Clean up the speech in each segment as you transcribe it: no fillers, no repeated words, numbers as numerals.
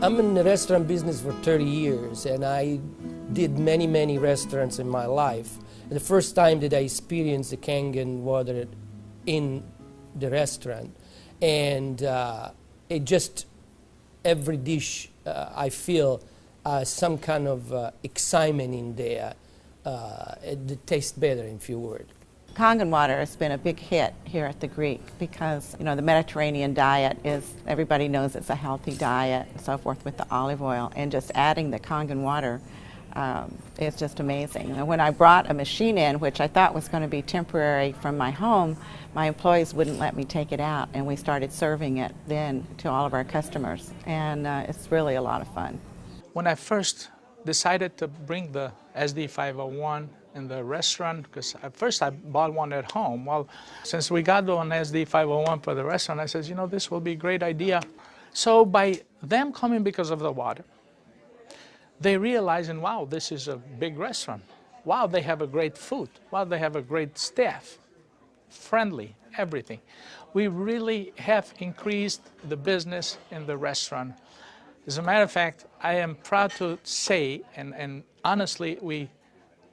I'm in the restaurant business for 30 years, and I did many restaurants in my life. And the first time that I experienced the KangenWater in the restaurant, and it just, every dish I feel some kind of excitement in there. It tastes better, in few words. KangenWater has been a big hit here at the Greek because, you know, the Mediterranean diet is, everybody knows it's a healthy diet and so forth with the olive oil, and just adding the KangenWater is just amazing. And when I brought a machine in, which I thought was going to be temporary from my home, my employees wouldn't let me take it out, and we started serving it then to all of our customers, and it's really a lot of fun. When I first decided to bring the SD501 in the restaurant, because at first I bought one at home. Well, since we got one SD501 for the restaurant, I said, you know, this will be a great idea. So by them coming because of the water, they realizing, wow, this is a big restaurant. Wow, they have a great food. Wow, they have a great staff, friendly, everything. We really have increased the business in the restaurant. As a matter of fact, I am proud to say, and honestly,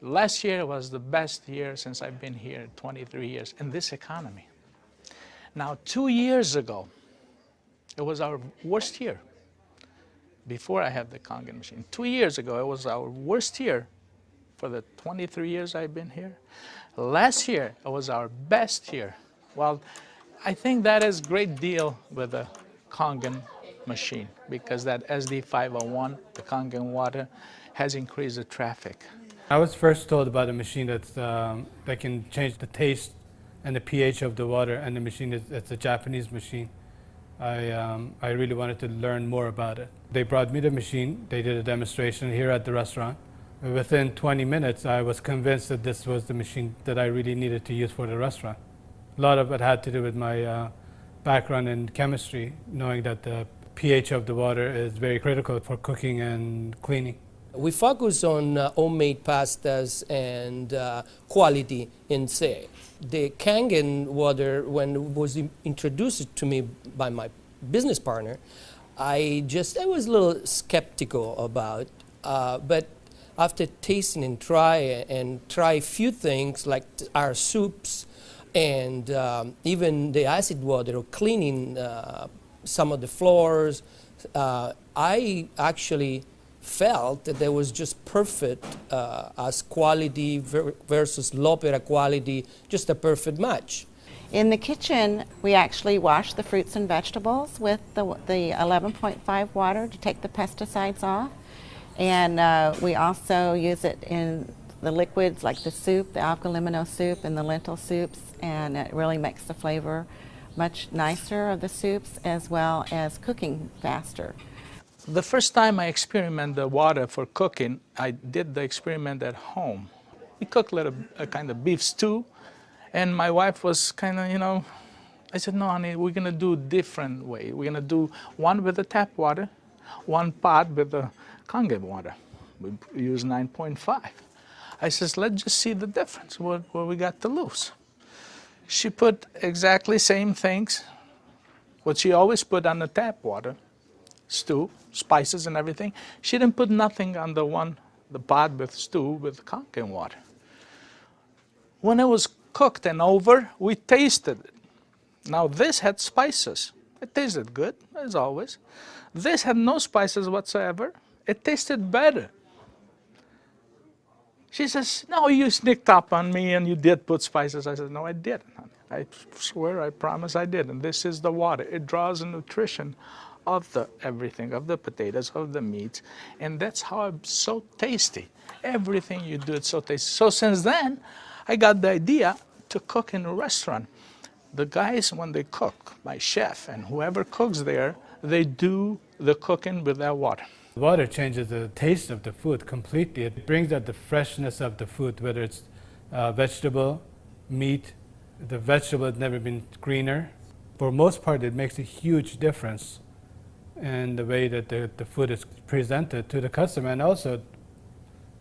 last year was the best year since I've been here, 23 years, in this economy. Now, 2 years ago, it was our worst year. Before I had the Kangen machine. 2 years ago, it was our worst year for the 23 years I've been here. Last year, it was our best year. Well, I think that is a great deal with the Kangen machine, because that SD501, the KangenWater, has increased the traffic. I was first told about a machine that can change the taste and the pH of the water, and the machine it's a Japanese machine. I really wanted to learn more about it. They brought me the machine, they did a demonstration here at the restaurant. Within 20 minutes, I was convinced that this was the machine that I really needed to use for the restaurant. A lot of it had to do with my background in chemistry, knowing that the pH of the water is very critical for cooking and cleaning. We focus on homemade pastas and quality in say. The KangenWater, when it was introduced to me by my business partner, I was a little skeptical about, but after tasting and try a few things like our soups and even the acid water or cleaning some of the floors, I actually felt that there was just perfect as quality versus L'Opera quality, just a perfect match. In the kitchen, we actually wash the fruits and vegetables with the 11.5 water to take the pesticides off. And we also use it in the liquids like the soup, the algalimino soup and the lentil soups, and it really makes the flavor much nicer of the soups as well as cooking faster. The first time I experimented the water for cooking, I did the experiment at home. We cooked a kind of beef stew, and my wife was kind of, you know, I said, no, honey, we're going to do a different way. We're going to do one with the tap water, one pot with the Kangen water. We use 9.5. I says, let's just see the difference, what we got to lose. She put exactly same things, what she always put on the tap water, stew, spices and everything. She didn't put nothing on the pot with stew with Kangen water. When it was cooked and over, we tasted it. Now this had spices. It tasted good, as always. This had no spices whatsoever. It tasted better. She says, no, you sneaked up on me and you did put spices. I said, no, I didn't, honey. I swear, I promise I did. And this is the water. It draws the nutrition of the everything, of the potatoes, of the meats. And that's how it's so tasty. Everything you do, it's so tasty. So since then, I got the idea to cook in a restaurant. The guys, when they cook, my chef and whoever cooks there, they do the cooking with that water. Water changes the taste of the food completely. It brings out the freshness of the food, whether it's vegetable, meat. The vegetable has never been greener. For most part, it makes a huge difference in the way that the food is presented to the customer, and also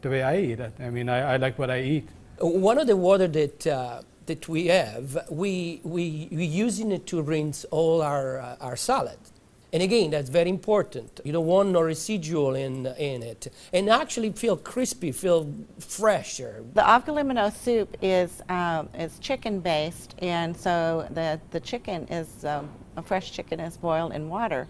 the way I eat it. I mean, I like what I eat. One of the water that we have, we using it to rinse all our salad. And again, that's very important. You don't want no residual in it. And actually feel crispy, feel fresher. The avgalimino soup is chicken-based, and so the chicken is, a fresh chicken is boiled in water.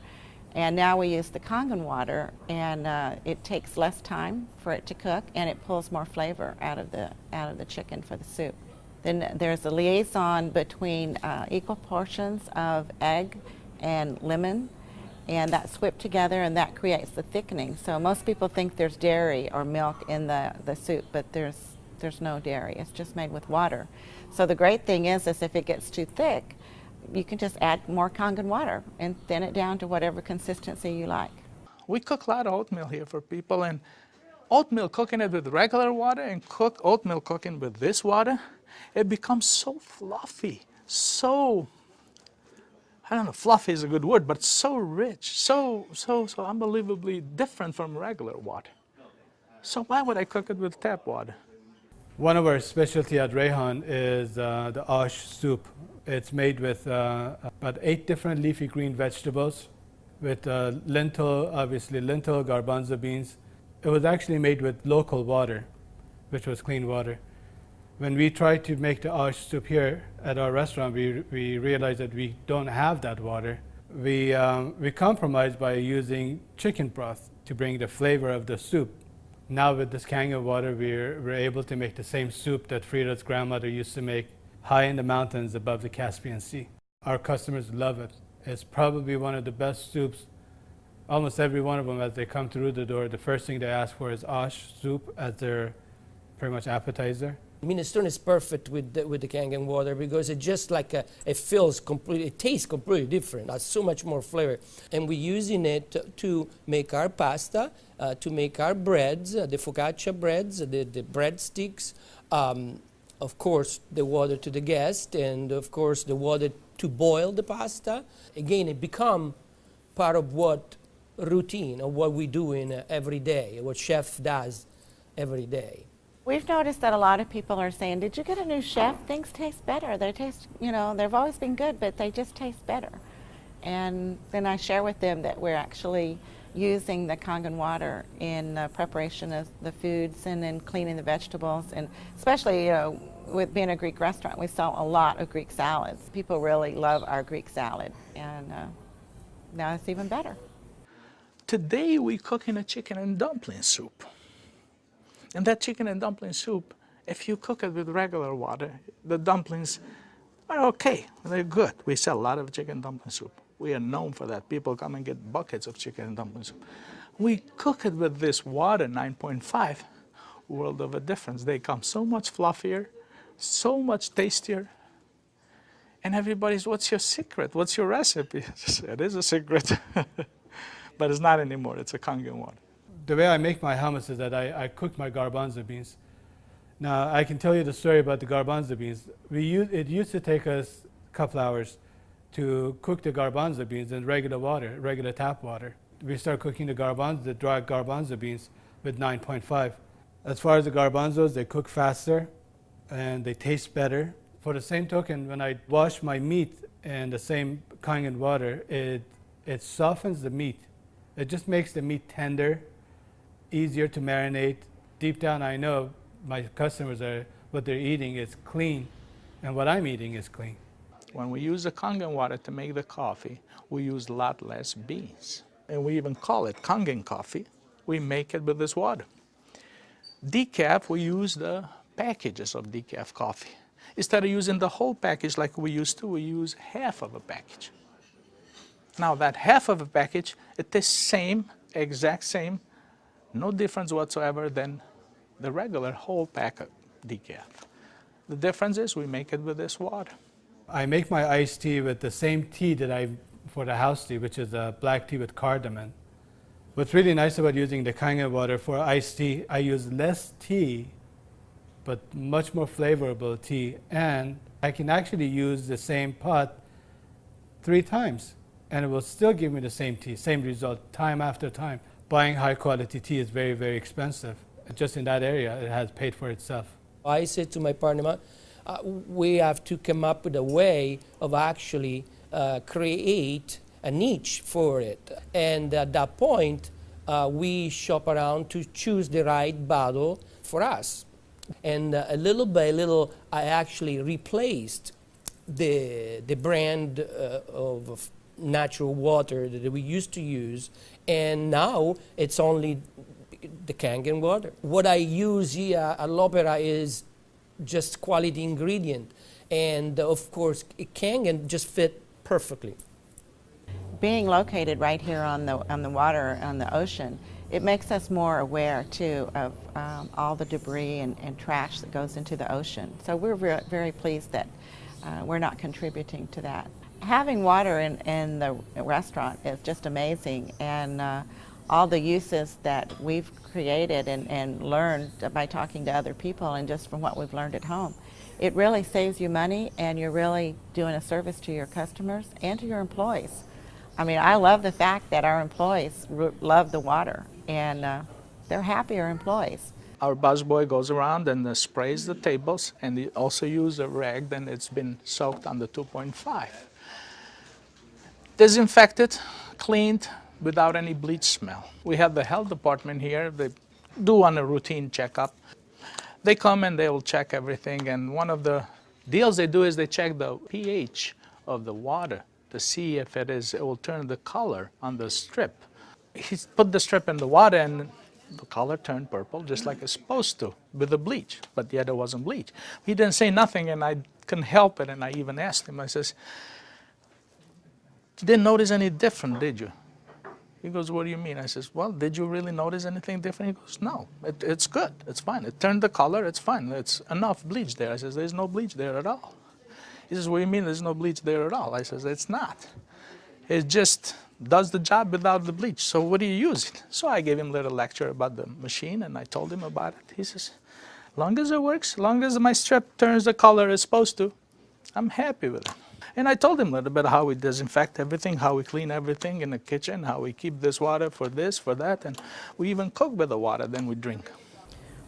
And now we use the Kangen water, and it takes less time for it to cook, and it pulls more flavor out of the chicken for the soup. Then there's a liaison between equal portions of egg and lemon, and that's whipped together, and that creates the thickening. So most people think there's dairy or milk in the soup, but there's no dairy. It's just made with water. So the great thing is if it gets too thick, you can just add more Kangen water and thin it down to whatever consistency you like. We cook a lot of oatmeal here for people, and oatmeal, cooking it with regular water and oatmeal cooking with this water, it becomes so fluffy, so, I don't know, fluffy is a good word, but so rich, so unbelievably different from regular water. So why would I cook it with tap water? One of our specialty at Rehan is the ash soup. It's made with about 8 different leafy green vegetables, with lentil, obviously lentil, garbanzo beans. It was actually made with local water, which was clean water. When we tried to make the ash soup here at our restaurant, we realized that we don't have that water. We compromised by using chicken broth to bring the flavor of the soup. Now with this Kangen water, we're able to make the same soup that Frida's grandmother used to make high in the mountains above the Caspian Sea. Our customers love it. It's probably one of the best soups. Almost every one of them, as they come through the door, the first thing they ask for is ash soup as their pretty much appetizer. Minestrone is perfect with the Kangen water because it just like it feels completely, it tastes completely different. Has so much more flavor, and we're using it to make our pasta, to make our breads, the focaccia breads, the breadsticks. Of course, the water to the guest, and of course the water to boil the pasta. Again, it become part of what routine of what we do in every day, what chef does every day. We've noticed that a lot of people are saying, did you get a new chef? Things taste better. They taste, they've always been good, but they just taste better. And then I share with them that we're actually using the Kangen water in the preparation of the foods and in cleaning the vegetables. And especially, with being a Greek restaurant, we sell a lot of Greek salads. People really love our Greek salad, and now it's even better. Today we're cooking a chicken and dumpling soup. And that chicken and dumpling soup, if you cook it with regular water, the dumplings are okay. They're good. We sell a lot of chicken dumpling soup. We are known for that. People come and get buckets of chicken and dumpling soup. We cook it with this water, 9.5, world of a difference. They come so much fluffier, so much tastier. And everybody's, what's your secret? What's your recipe? It is a secret, but it's not anymore. It's a Kangen water. The way I make my hummus is that I cook my garbanzo beans. Now, I can tell you the story about the garbanzo beans. It used to take us a couple hours to cook the garbanzo beans in regular water, regular tap water. We start cooking the dry garbanzo beans with 9.5. As far as the garbanzos, they cook faster and they taste better. For the same token, when I wash my meat in the same Kangen water, it softens the meat. It just makes the meat tender, easier to marinate. Deep down, I know my customers what they're eating is clean, and what I'm eating is clean. When we use the Kangen water to make the coffee, we use a lot less beans. And we even call it Kangen coffee. We make it with this water. Decaf, we use the packages of decaf coffee. Instead of using the whole package like we used to, we use half of a package. Now that half of a package, it tastes same, exact same, no difference whatsoever than the regular whole pack of decaf. The difference is we make it with this water. I make my iced tea with the same tea that for the house tea, which is a black tea with cardamom. What's really nice about using the Kangen water for iced tea, I use less tea, but much more flavorful tea, and I can actually use the same pot 3 times, and it will still give me the same tea, same result, time after time. Buying high quality tea is very, very expensive. Just in that area, it has paid for itself. I said to my partner, we have to come up with a way of actually create a niche for it. And at that point, we shop around to choose the right bottle for us. And little by little, I actually replaced the brand of natural water that we used to use, and now it's only the Kangen water. What I use here at L'Opera is just quality ingredient, and of course, Kangen just fit perfectly. Being located right here on the water, on the ocean, it makes us more aware too of all the debris and trash that goes into the ocean. So we're very pleased that we're not contributing to that. Having water in the restaurant is just amazing, and all the uses that we've created and learned by talking to other people and just from what we've learned at home, it really saves you money, and you're really doing a service to your customers and to your employees. I mean, I love the fact that our employees love the water, and they're happier employees. Our busboy goes around and sprays the tables, and they also use a rag, then it's been soaked on the 2.5. Disinfected, cleaned, without any bleach smell. We have the health department here. They do on a routine checkup. They come and they will check everything, and one of the deals they do is they check the pH of the water to see if it will turn the color on the strip. He put the strip in the water and the color turned purple, just like it's supposed to, with the bleach, but yet it wasn't bleach. He didn't say nothing, and I couldn't help it, and I even asked him, I says, "You didn't notice any different, did you?" He goes, "What do you mean?" I says, "Well, did you really notice anything different?" He goes, "No, it's good, it's fine. It turned the color, it's fine. It's enough bleach there." I says, "There's no bleach there at all." He says, "What do you mean there's no bleach there at all?" I says, "It's not. It just does the job without the bleach. So what do you use it?" So I gave him a little lecture about the machine, and I told him about it. He says, "Long as it works, long as my strip turns the color it's supposed to, I'm happy with it." And I told him a little bit how we disinfect everything, how we clean everything in the kitchen, how we keep this water for this, for that, and we even cook with the water, then we drink.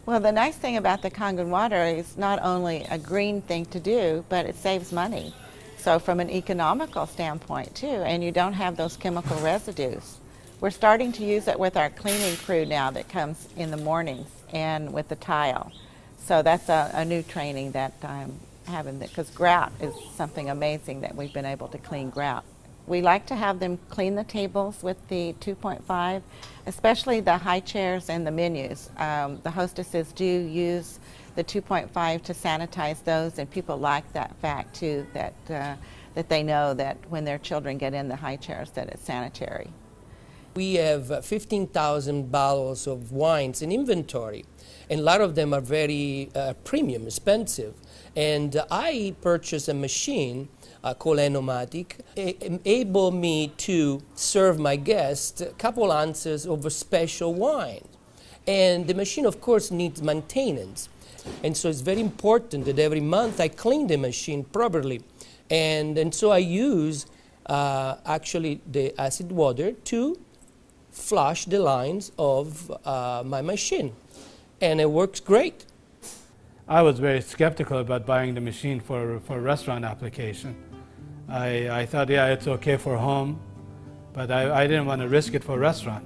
Well, the nice thing about the Kangen water is not only a green thing to do, but it saves money. So from an economical standpoint too, and you don't have those chemical residues. We're starting to use it with our cleaning crew now that comes in the mornings and with the tile. So that's a new training that I'm having, because grout is something amazing that we've been able to clean grout. We like to have them clean the tables with the 2.5, especially the high chairs and the menus. The hostesses do use the 2.5 to sanitize those, and people like that fact too, that they know that when their children get in the high chairs that it's sanitary. We have 15,000 bottles of wines in inventory, and a lot of them are very premium, expensive. And I purchased a machine called Enagic, enable me to serve my guests a couple ounces of a special wine. And the machine, of course, needs maintenance. And so it's very important that every month I clean the machine properly. And so I use actually the acid water to flush the lines of my machine. And it works great. I was very skeptical about buying the machine for restaurant application. I thought, yeah, it's okay for home, but I didn't want to risk it for restaurant.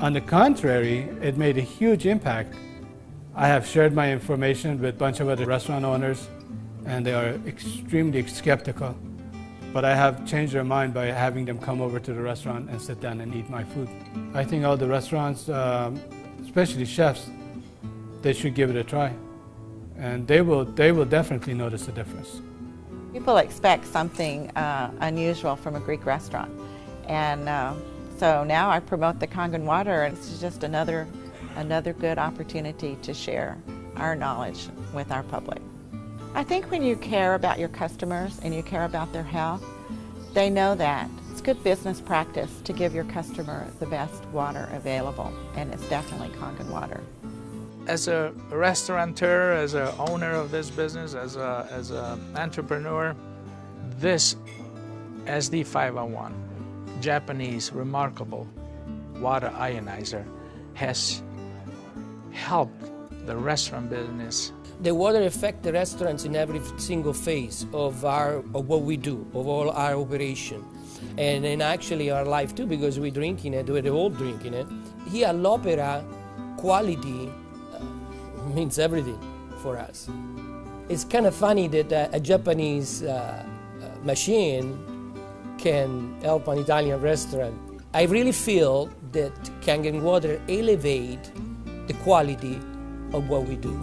On the contrary, it made a huge impact. I have shared my information with a bunch of other restaurant owners, and they are extremely skeptical. But I have changed their mind by having them come over to the restaurant and sit down and eat my food. I think all the restaurants, especially chefs, they should give it a try. And they will definitely notice a difference. People expect something unusual from a Greek restaurant. And so now I promote the Kangen water, and it's just another good opportunity to share our knowledge with our public. I think when you care about your customers and you care about their health, they know that. It's good business practice to give your customer the best water available, and it's definitely Kangen water. As a restaurateur, as an owner of this business, as an entrepreneur, this SD501, Japanese remarkable water ionizer, has helped the restaurant business. The water affects the restaurants in every single phase of what we do, of all our operation. and actually our life too, because we're drinking it, we're all drinking it. Here all'Opera, quality means everything for us. It's kind of funny that a Japanese machine can help an Italian restaurant. I really feel that KangenWater elevate the quality of what we do.